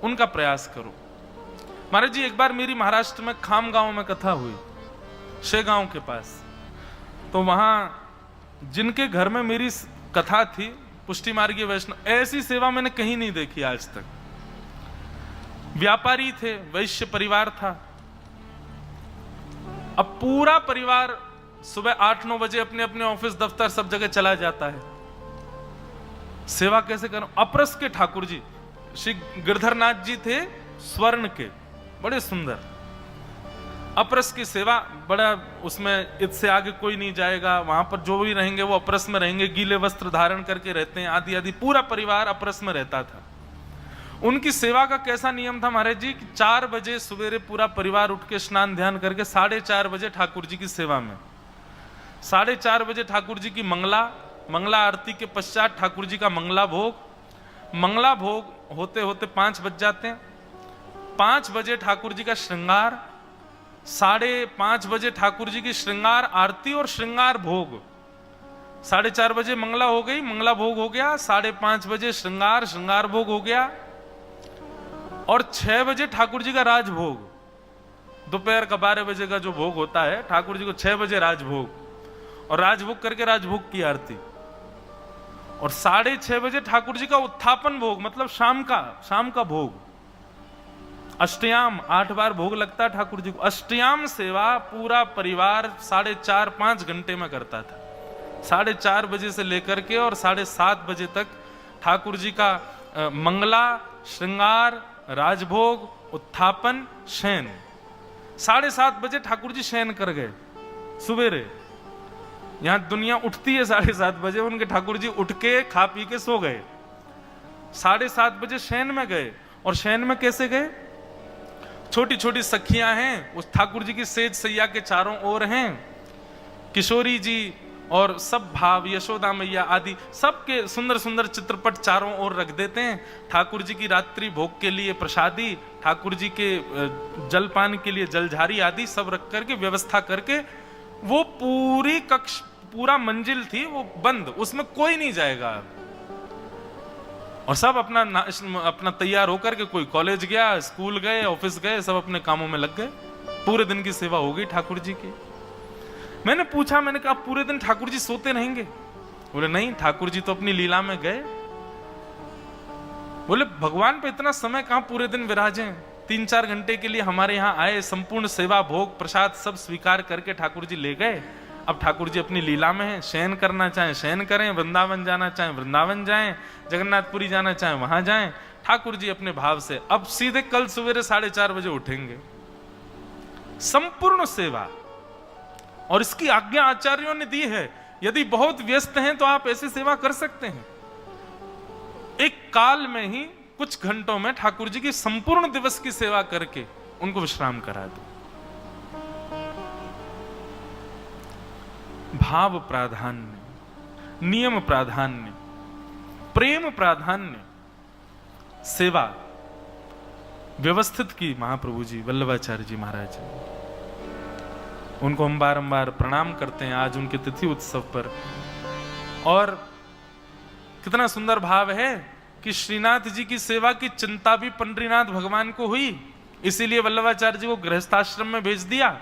उनका प्रयास करो। महाराज जी, एक बार मेरी महाराष्ट्र में खाम गांव में कथा हुई, शेगांव के पास। तो वहां जिनके घर में मेरी कथा थी, पुष्टि मार्गीय वैष्णव, ऐसी सेवा मैंने कहीं नहीं देखी आज तक। व्यापारी थे, वैश्य परिवार था। अब पूरा परिवार सुबह 8-9 बजे अपने अपने ऑफिस दफ्तर सब जगह चला जाता है। सेवा कैसे करूं? अपरस के ठाकुर जी, श्री गिरधरनाथ जी थे, स्वर्ण के, बड़े सुंदर। अपरस की सेवा बड़ा, उसमें इससे आगे कोई नहीं जाएगा। वहां पर जो भी रहेंगे वो अपरस में रहेंगे, गीले वस्त्र धारण करके रहते हैं, आदि आदि। पूरा परिवार अपरस में रहता था। उनकी सेवा का कैसा नियम था महाराज जी कि 4 बजे सवेरे पूरा परिवार उठ के स्नान ध्यान करके 4:30 बजे ठाकुर जी की सेवा में, 4:30 बजे ठाकुर जी की मंगला आरती के पश्चात ठाकुर जी का मंगला भोग होते होते 5 बज जाते हैं। 5 बजे ठाकुर जी का श्रृंगार, 5:30 बजे ठाकुर जी की श्रृंगार आरती और श्रृंगार भोग। 4:30 बजे मंगला हो गई, मंगला भोग हो गया। 5:30 बजे श्रृंगार भोग हो गया। और 6 बजे ठाकुर जी का राजभोग, दोपहर का 12 बजे का जो भोग होता है, ठाकुर जी को 6 बजे राजभोग, और राजभोग करके राजभोग की आरती। और 6:30 बजे ठाकुर जी का उत्थापन भोग, मतलब शाम का भोग। अष्टयाम 8 बार भोग लगता है ठाकुर जी को। अष्टयाम सेवा पूरा परिवार 4.5 घंटे में करता था। 4:30 बजे से लेकर के और 7:30 बजे तक ठाकुर जी का मंगला, श्रृंगार, राजभोग, उत्थापन, शयन। 7:30 बजे ठाकुर जी शयन कर गए सुबेरे। यहां दुनिया उठती है 7:30 बजे, उनके ठाकुर जी उठ के खा पी के सो गए। 7:30 बजे शयन में गए। और शयन में कैसे गए? छोटी छोटी सखियां हैं, उस ठाकुर जी की सेज सैया के चारों ओर हैं। किशोरी जी और सब भाव, यशोदा मैया आदि सबके सुंदर सुंदर चित्रपट चारों ओर रख देते हैं। ठाकुर जी की रात्रि भोग के लिए प्रसादी, ठाकुर जी के जलपान के लिए जलझारी आदि सब रख करके व्यवस्था करके, वो पूरी कक्ष, पूरा मंजिल थी वो बंद, उसमें कोई नहीं जाएगा। और सब अपना तैयार होकर के, कोई कॉलेज गया, स्कूल गए, ऑफिस गए, सब अपने कामों में लग गए। पूरे दिन की सेवा हो गई ठाकुर जी की। मैंने पूछा, मैंने कहा पूरे दिन ठाकुर जी सोते रहेंगे? बोले नहीं, ठाकुर जी तो अपनी लीला में गए। बोले भगवान पे इतना समय कहां पूरे दिन विराजे? 3-4 घंटे के लिए हमारे यहाँ आए, संपूर्ण सेवा भोग प्रसाद सब स्वीकार करके ठाकुर जी ले गए। अब ठाकुर जी अपनी लीला में हैं, शयन करना चाहें शयन करें, वृंदावन जाना चाहें वृंदावन जाएं, जगन्नाथपुरी जाना चाहें वहां जाएं। ठाकुर जी अपने भाव से अब सीधे कल सवेरे 4:30 बजे उठेंगे। संपूर्ण सेवा, और इसकी आज्ञा आचार्यों ने दी है। यदि बहुत व्यस्त हैं तो आप ऐसी सेवा कर सकते हैं। एक काल में ही कुछ घंटों में ठाकुर जी की संपूर्ण दिवस की सेवा करके उनको विश्राम करा दो। भाव प्राधान्य, नियम प्राधान्य, प्रेम प्राधान्य सेवा व्यवस्थित की महाप्रभु जी, वल्लभाचार्य जी महाराज। उनको हम बारंबार प्रणाम करते हैं आज उनके तिथि उत्सव पर। और कितना सुंदर भाव है कि श्रीनाथ जी की सेवा की चिंता भी पंडरीनाथ भगवान को हुई, इसीलिए वल्लभाचार्य जी को गृहस्थाश्रम में भेज दिया।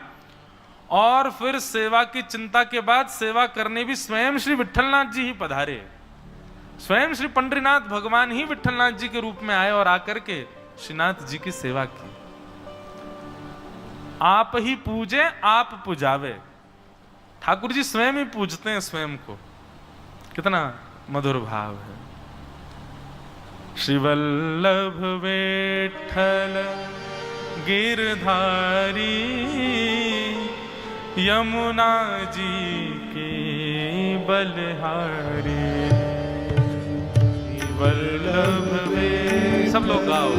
और फिर सेवा की चिंता के बाद सेवा करने भी स्वयं श्री विठलनाथ जी ही पधारे। स्वयं श्री पंडरीनाथ भगवान ही विठलनाथ जी के रूप में आए और आकर के श्रीनाथ जी की सेवा की। आप ही पूजे आप पुजावे, ठाकुर जी स्वयं ही पूजते हैं स्वयं को। कितना मधुर भाव है। श्री वल्लभ विठ्ठल गिरधारी, यमुना जी के बलहारी। वल्लभ, सब लोग गाओ।